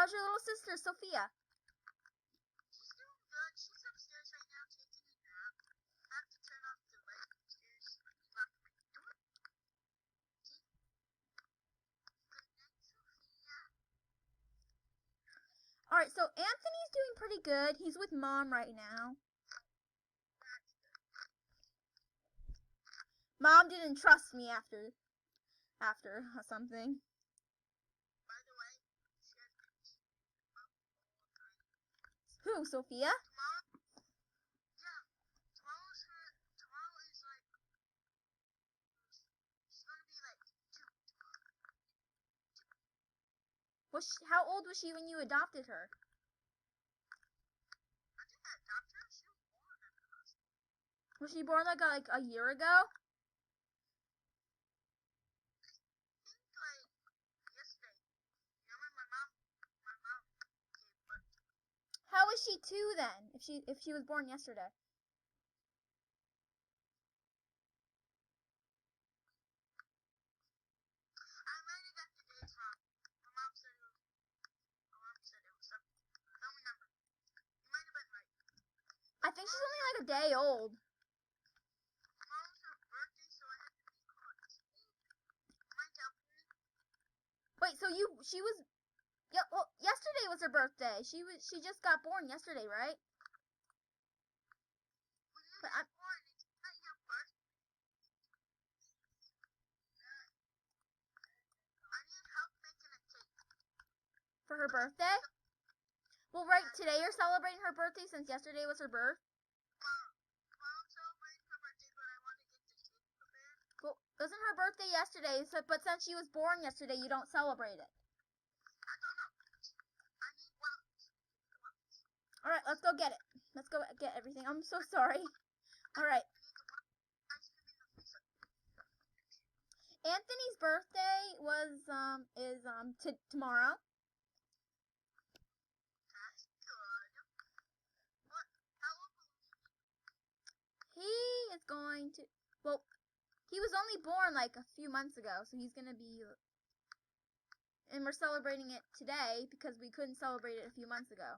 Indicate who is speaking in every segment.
Speaker 1: how's your little sister, Sophia?
Speaker 2: She's doing good. She's upstairs right now taking a nap. I have to turn off the light upstairs. Lock my door. Okay. Good night, Sophia.
Speaker 1: Alright, so Anthony's doing pretty good. He's with Mom right now. Mom didn't trust me after something.
Speaker 2: By the way, she has been up all night.
Speaker 1: Who, Sophia?
Speaker 2: Tomorrow? Yeah. Tomorrow is like, she's gonna be like 2 tomorrow.
Speaker 1: How old was she when you adopted her?
Speaker 2: I think I adopted her. She was born in the hospital.
Speaker 1: Was she born like a year ago?
Speaker 2: Yesterday. You know when my mom gave birth.
Speaker 1: How is she 2 then? If she was born yesterday.
Speaker 2: I might have got the dates wrong. My mom said it was something. I don't remember. You might have been right.
Speaker 1: I think she's only like a day old.
Speaker 2: Tomorrow's her birthday, so I have to be called. Mind helping me?
Speaker 1: Wait, so she was yeah, well, yesterday was her birthday. She just got born yesterday, right?
Speaker 2: When you
Speaker 1: But
Speaker 2: get born, it's not your birthday. I need help making a cake.
Speaker 1: For her birthday? Well, right, today you're celebrating her birthday since yesterday was her birth.
Speaker 2: Tomorrow I'm celebrating her birthday, but I want to get the cake prepared.
Speaker 1: Well, it wasn't her birthday yesterday, but since she was born yesterday, you don't celebrate it.
Speaker 2: I don't know. I need waffles.
Speaker 1: Alright, let's go get it. Let's go get everything. I'm so sorry. Alright.
Speaker 2: I need the ice cream in the freezer.
Speaker 1: Anthony's birthday is tomorrow.
Speaker 2: That's good. What? How old will he be?
Speaker 1: He is going to, well, he was only born like a few months ago, so he's gonna be, and we're celebrating it today because we couldn't celebrate it a few months ago.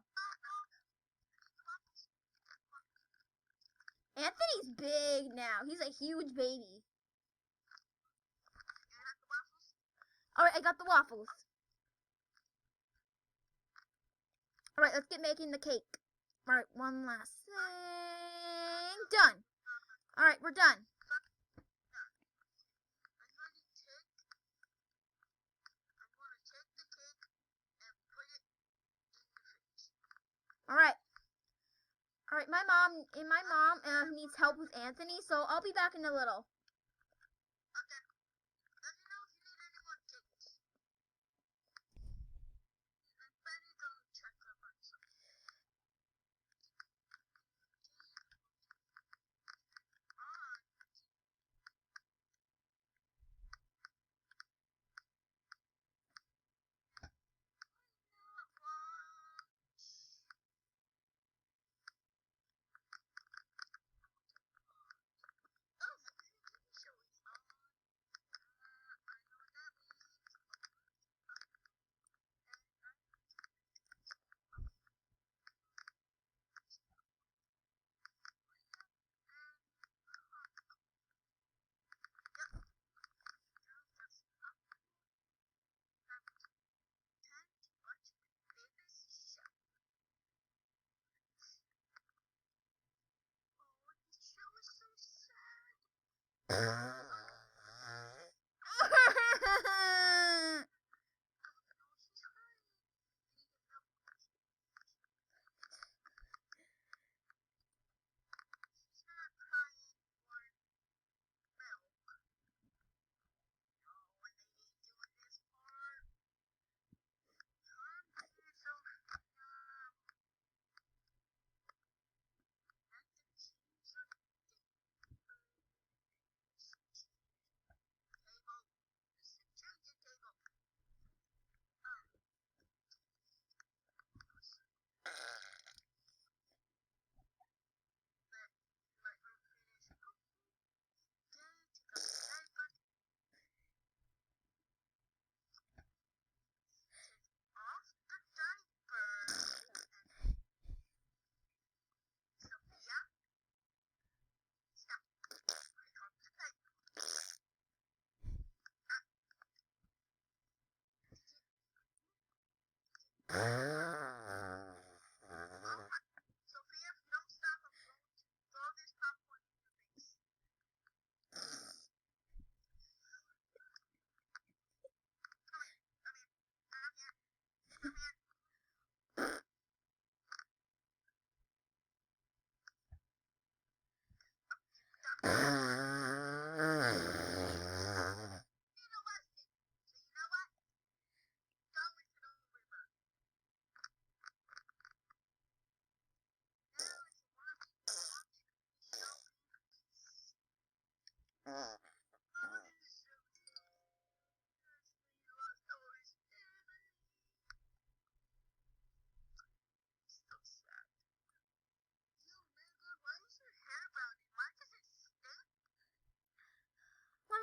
Speaker 1: Anthony's big now. He's a huge baby.
Speaker 2: You have the waffles?
Speaker 1: Alright, I got the waffles. Alright, let's get making the cake. Alright, one last thing. Done. Alright, we're done.
Speaker 2: I'm going to take the cake and put it in the fridge.
Speaker 1: Alright. Alright, my mom needs help with Anthony, so I'll be back in a little.
Speaker 2: Okay. Let me know if you need any more cakes. I'm planning to go check up on something. Oh, the TV show is on. I know what that means.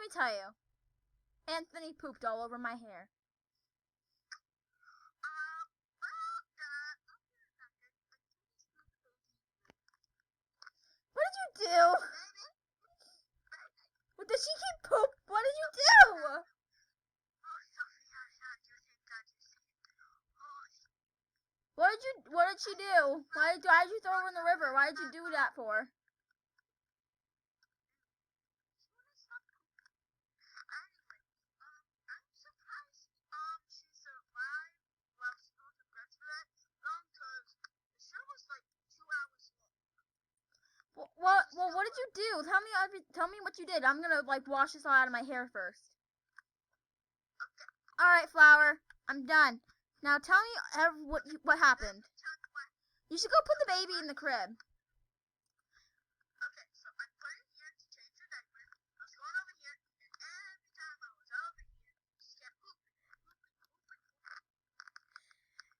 Speaker 1: me tell you. Anthony pooped all over my hair. What did you do? What did she keep poop? What did you do? What did she do? Why did you throw her in the river? Why did you do that for? What did you do? Tell me what you did. I'm gonna wash this all out of my hair first. All right, Flower. I'm done. Now tell me what happened. You should go put the baby in the crib.
Speaker 2: Okay, so I put it here to change your diaper. I was going over here, and every time I was over here, she kept pooping.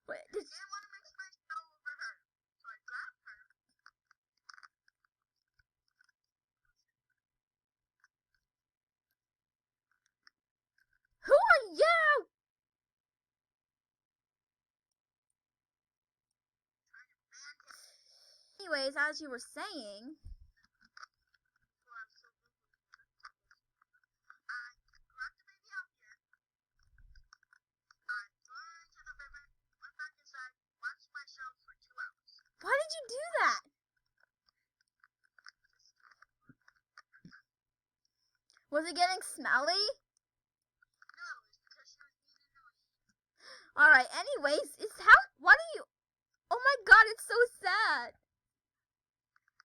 Speaker 1: Wait,
Speaker 2: I didn't want to mix my snow over her, so I grabbed her.
Speaker 1: Who are you? Anyways, as you were saying. Why did you do that? Was it getting smelly?
Speaker 2: No, it's because she was being annoying.
Speaker 1: Alright, anyways, what are you? Oh my god, it's so sad.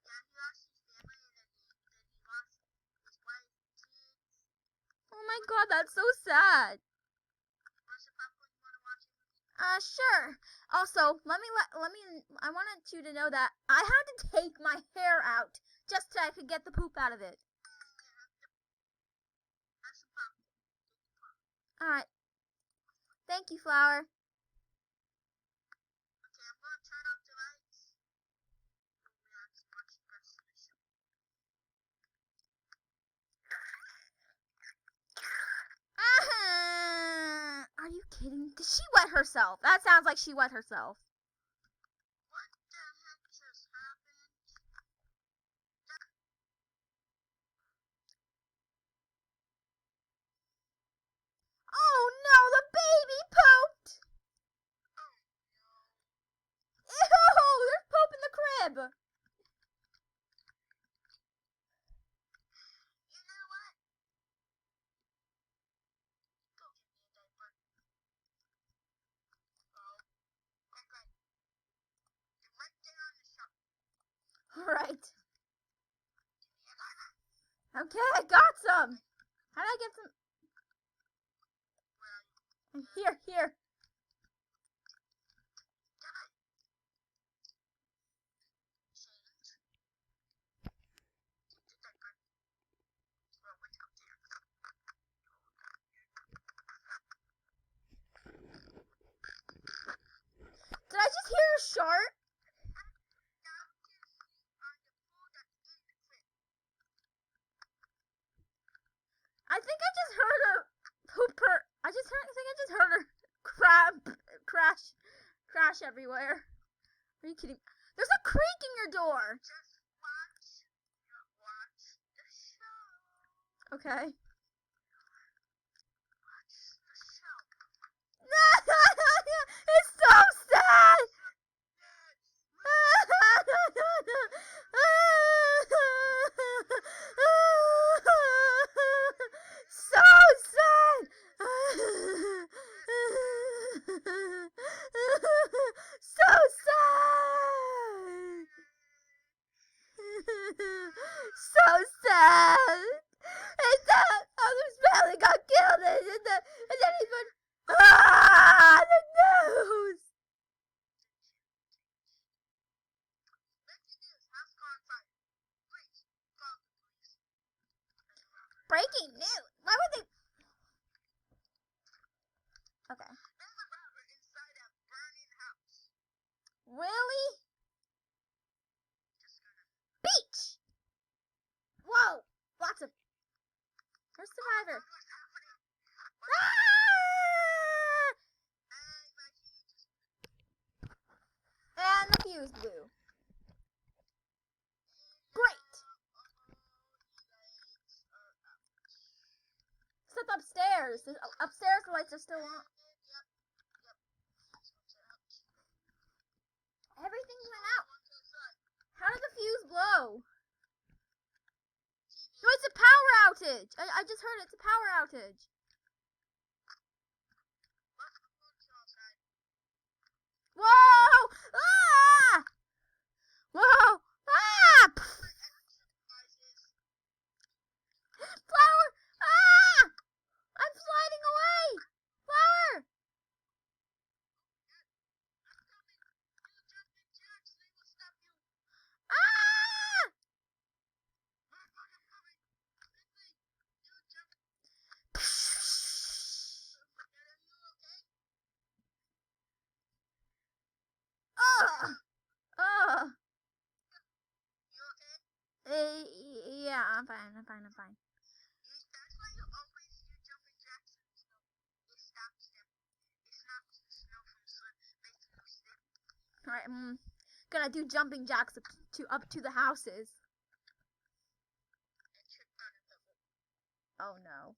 Speaker 2: Yeah, he lost his family and then he lost his wife, kids.
Speaker 1: Oh my god, that's so sad.
Speaker 2: Want some popcorn? You want to watch it?
Speaker 1: Sure. Also, I wanted you to know that I had to take my hair out just so I could get the poop out of it.
Speaker 2: Have some popcorn.
Speaker 1: Alright. Thank you, Flower.
Speaker 2: Okay, I'm going to turn off the lights. We have to watch the rest of the show.
Speaker 1: Are you kidding? Did she wet herself? That sounds like she wet herself.
Speaker 2: What the heck just happened?
Speaker 1: Oh no, the baby pooped!
Speaker 2: Oh no.
Speaker 1: Ew, there's poop in the crib.
Speaker 2: You know what? Go get me a diaper. Oh, okay. You're right there on the shelf.
Speaker 1: Alright.
Speaker 2: Give me a diaper.
Speaker 1: Okay, I got some. How did I get some?
Speaker 2: Where are you?
Speaker 1: Here.
Speaker 2: Change. Take the diaper. Throw it up there.
Speaker 1: Did I just hear a shark?
Speaker 2: Now you can see on the pool that's in the crib.
Speaker 1: I think I just heard her pooper. I think I just heard her crash everywhere. Are you kidding? There's a creak in your door.
Speaker 2: Just watch the show.
Speaker 1: Okay.
Speaker 2: Watch the show.
Speaker 1: It's so sad. So sad. So sad. So sad. And that other's family got killed and then even the news.
Speaker 2: Breaking news. House caught on fire. Please call the police.
Speaker 1: Breaking news. Why would they? Okay.
Speaker 2: There's a robber inside a burning house.
Speaker 1: Really?
Speaker 2: Just gonna.
Speaker 1: Beach. Whoa. Lots of. Where's Survivor?
Speaker 2: What's happening?
Speaker 1: Ah! And the fuse blew. Great. Except upstairs. Upstairs the lights are still on. Everything went out. How did the fuse blow? No, it's a power outage. I just heard it's a power outage. Whoa! Ah! Whoa! Ah! Flower! Ah! I'm sliding away! Flower! Ah! Ugh! Ugh! Yeah, I'm fine. I'm fine. I'm fine.
Speaker 2: That's why you always do jumping jacks in the snow. It stops them. It stops the snow from making them slip.
Speaker 1: Alright, I'm gonna do jumping jacks up to the houses.
Speaker 2: And trip on it.
Speaker 1: Oh no.